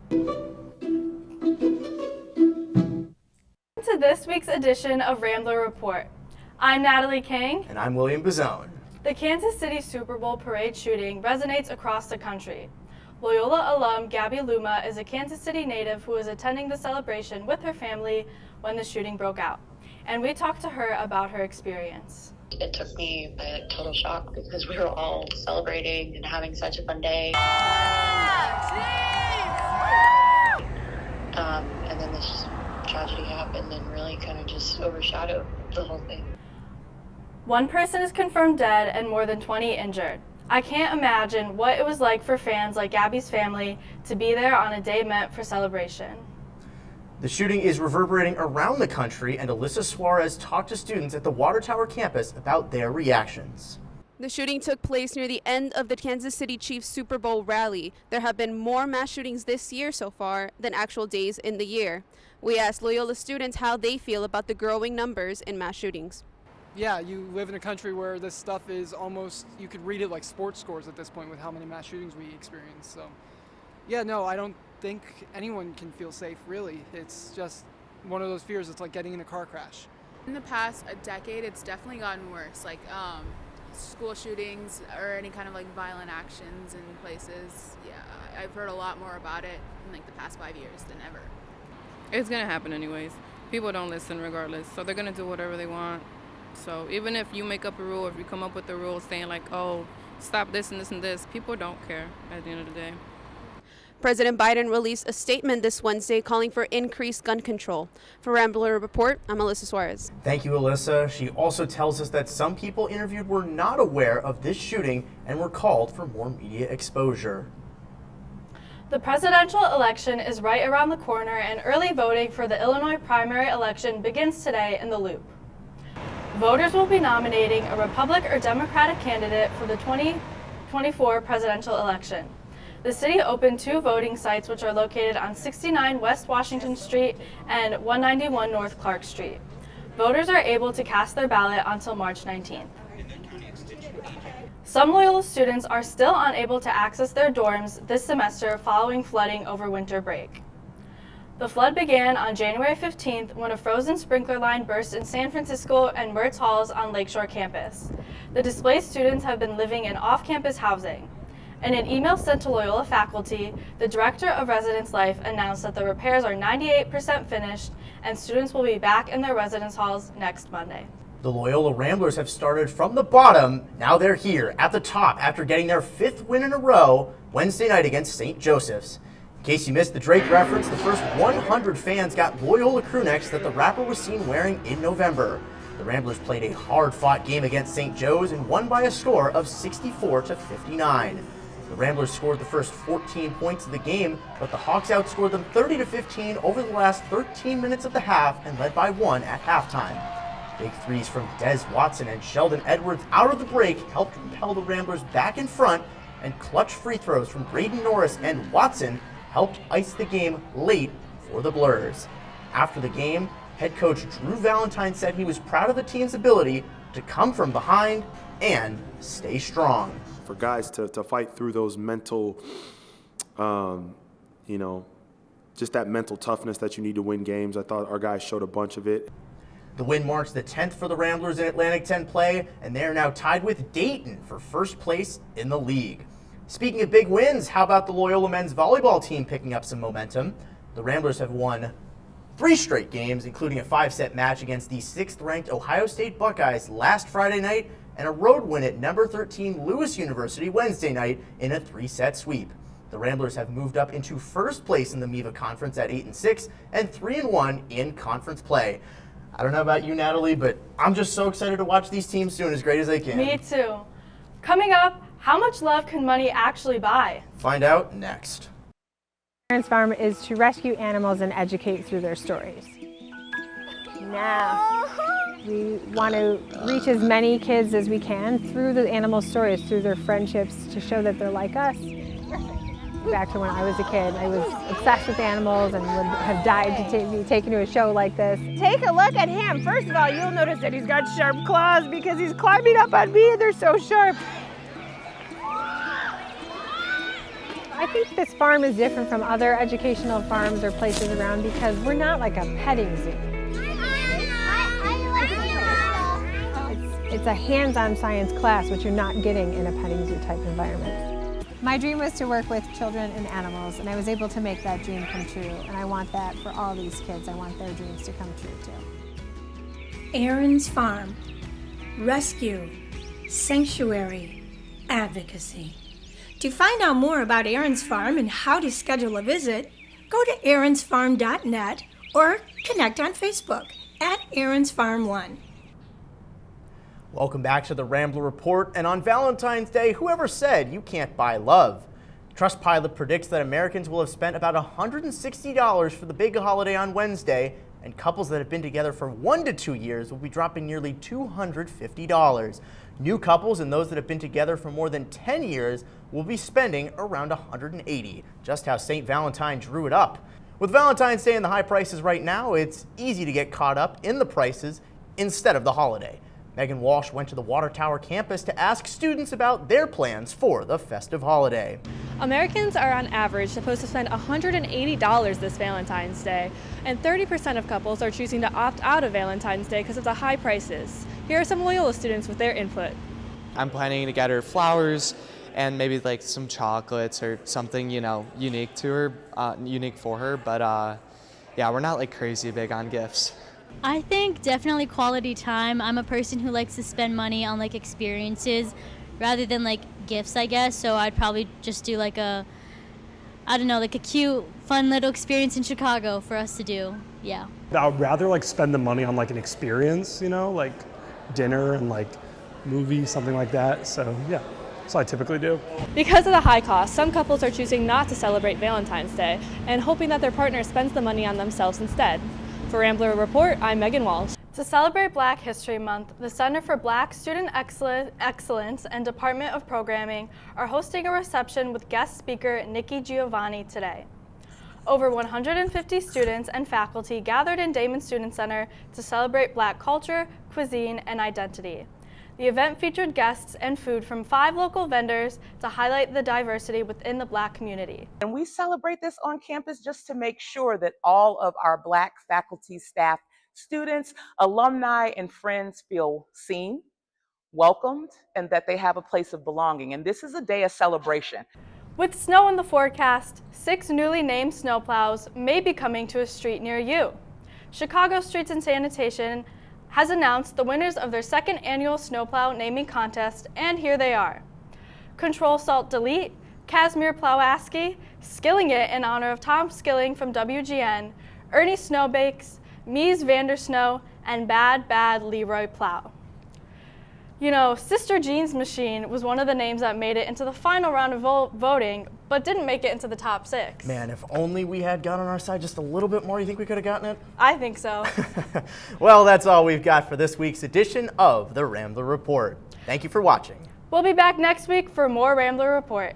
To this week's edition of Rambler Report. I'm Natalie King. And I'm William Bazone. The Kansas City Super Bowl parade shooting resonates across the country. Loyola alum Gabby Luma is a Kansas City native who was attending the celebration with her family when the shooting broke out. And we talked to her about her experience. It took me a total shock because we were all celebrating and having such a fun day. And then this tragedy happened and really kind of just overshadowed the whole thing. One person is confirmed dead and more than 20 injured. I can't imagine what it was like for fans like Gabby's family to be there on a day meant for celebration. The shooting is reverberating around the country, and Alyssa Suarez talked to students at the Water Tower campus about their reactions. The shooting took place near the end of the Kansas City Chiefs Super Bowl rally. There have been more mass shootings this year so far than actual days in the year. We asked Loyola students how they feel about the growing numbers in mass shootings. Yeah, you live in a country where this stuff is almost, you could read it like sports scores at this point with how many mass shootings we experience. So, yeah, no, I don't think anyone can feel safe, really. It's just one of those fears. It's like getting in a car crash. In the past a decade, it's definitely gotten worse. Like school shootings or any kind of like violent actions in places. Yeah, I've heard a lot more about it in like the past 5 years than ever. It's gonna happen anyways. People don't listen regardless, so they're gonna do whatever they want. So even if you make up a rule, if you come up with a rule saying like, oh, stop this and this and this, people don't care at the end of the day. President Biden released a statement this Wednesday calling for increased gun control. For Rambler Report, I'm Alyssa Suarez. Thank you, Alyssa. She also tells us that some people interviewed were not aware of this shooting and were called for more media exposure. The presidential election is right around the corner, and early voting for the Illinois primary election begins today in the Loop. Voters will be nominating a Republican or Democratic candidate for the 2024 presidential election. The city opened 2 voting sites, which are located on 69 West Washington Street and 191 North Clark Street. Voters are able to cast their ballot until March 19th. Some Loyola students are still unable to access their dorms this semester following flooding over winter break. The flood began on January 15th when a frozen sprinkler line burst in San Francisco and Mertz Halls on Lakeshore campus. The displaced students have been living in off-campus housing. In an email sent to Loyola faculty, the Director of Residence Life announced that the repairs are 98% finished and students will be back in their residence halls next Monday. The Loyola Ramblers have started from the bottom. Now they're here at the top after getting their 5th win in a row Wednesday night against St. Joseph's. In case you missed the Drake reference, the first 100 fans got Loyola crew necks that the rapper was seen wearing in November. The Ramblers played a hard-fought game against St. Joe's and won by a score of 64-59. The Ramblers scored the first 14 points of the game, but the Hawks outscored them 30-15 over the last 13 minutes of the half and led by 1 at halftime. Big threes from Des Watson and Sheldon Edwards out of the break helped propel the Ramblers back in front, and clutch free throws from Braden Norris and Watson helped ice the game late for the Blurs. After the game, head coach Drew Valentine said he was proud of the team's ability to come from behind and stay strong. For guys to fight through those mental, just that mental toughness that you need to win games. I thought our guys showed a bunch of it. The win marks the 10th for the Ramblers in Atlantic 10 play, and they are now tied with Dayton for first place in the league. Speaking of big wins, how about the Loyola men's volleyball team picking up some momentum? The Ramblers have won 3 straight games, including a 5-set match against the 6th-ranked Ohio State Buckeyes last Friday night, and a road win at number 13 Lewis University Wednesday night in a 3-set sweep. The Ramblers have moved up into first place in the MEVA Conference at 8-6 and 3-1 in conference play. I don't know about you, Natalie, but I'm just so excited to watch these teams doing as great as they can. Me too. Coming up, how much love can money actually buy? Find out next. Parents Farm is to rescue animals and educate through their stories. Now, we want to reach as many kids as we can through the animal stories, through their friendships, to show that they're like us. Back to when I was a kid, I was obsessed with animals and would have died to be taken to a show like this. Take a look at him. First of all, you'll notice that he's got sharp claws because he's climbing up on me and they're so sharp. I think this farm is different from other educational farms or places around because we're not like a petting zoo. It's a hands-on science class, which you're not getting in a petting zoo type environment. My dream was to work with children and animals, and I was able to make that dream come true. And I want that for all these kids. I want their dreams to come true too. Aaron's Farm. Rescue, sanctuary, advocacy. To find out more about Aaron's Farm and how to schedule a visit, go to aaronsfarm.net or connect on Facebook at Aaron's Farm 1. Welcome back to the Rambler Report, and on Valentine's Day, whoever said you can't buy love? Trustpilot predicts that Americans will have spent about $160 for the big holiday on Wednesday, and couples that have been together for 1 to 2 years will be dropping nearly $250. New couples and those that have been together for more than 10 years will be spending around $180. Just how St. Valentine drew it up. With Valentine's Day and the high prices right now, it's easy to get caught up in the prices instead of the holiday. Megan Walsh went to the Water Tower campus to ask students about their plans for the festive holiday. Americans are on average supposed to spend $180 this Valentine's Day, and 30% of couples are choosing to opt out of Valentine's Day because of the high prices. Here are some Loyola students with their input. I'm planning to get her flowers and maybe like some chocolates or something, unique to her, unique for her, but yeah, we're not like crazy big on gifts. I think definitely quality time. I'm a person who likes to spend money on like experiences rather than like gifts, I guess. So I'd probably just do like a cute, fun little experience in Chicago for us to do. Yeah. I'd rather like spend the money on like an experience, like dinner and like movie, something like that. So yeah, that's what I typically do. Because of the high cost, some couples are choosing not to celebrate Valentine's Day and hoping that their partner spends the money on themselves instead. For Rambler Report, I'm Megan Walsh. To celebrate Black History Month, the Center for Black Student Excellence and Department of Programming are hosting a reception with guest speaker Nikki Giovanni today. Over 150 students and faculty gathered in Damon Student Center to celebrate Black culture, cuisine, and identity. The event featured guests and food from 5 local vendors to highlight the diversity within the Black community. And we celebrate this on campus just to make sure that all of our Black faculty, staff, students, alumni, and friends feel seen, welcomed, and that they have a place of belonging. And this is a day of celebration. With snow in the forecast, 6 newly named snowplows may be coming to a street near you. Chicago Streets and Sanitation has announced the winners of their 2nd annual snowplow naming contest, and here they are. Control Salt Delete, Casimir Plowaski, Skilling It in honor of Tom Skilling from WGN, Ernie Snowbakes, Mies Vandersnow, and Bad Bad Leroy Plow. Sister Jean's Machine was one of the names that made it into the final round of voting, but didn't make it into the top 6. Man, if only we had God on our side just a little bit more, you think we could have gotten it? I think so. Well, that's all we've got for this week's edition of the Rambler Report. Thank you for watching. We'll be back next week for more Rambler Report.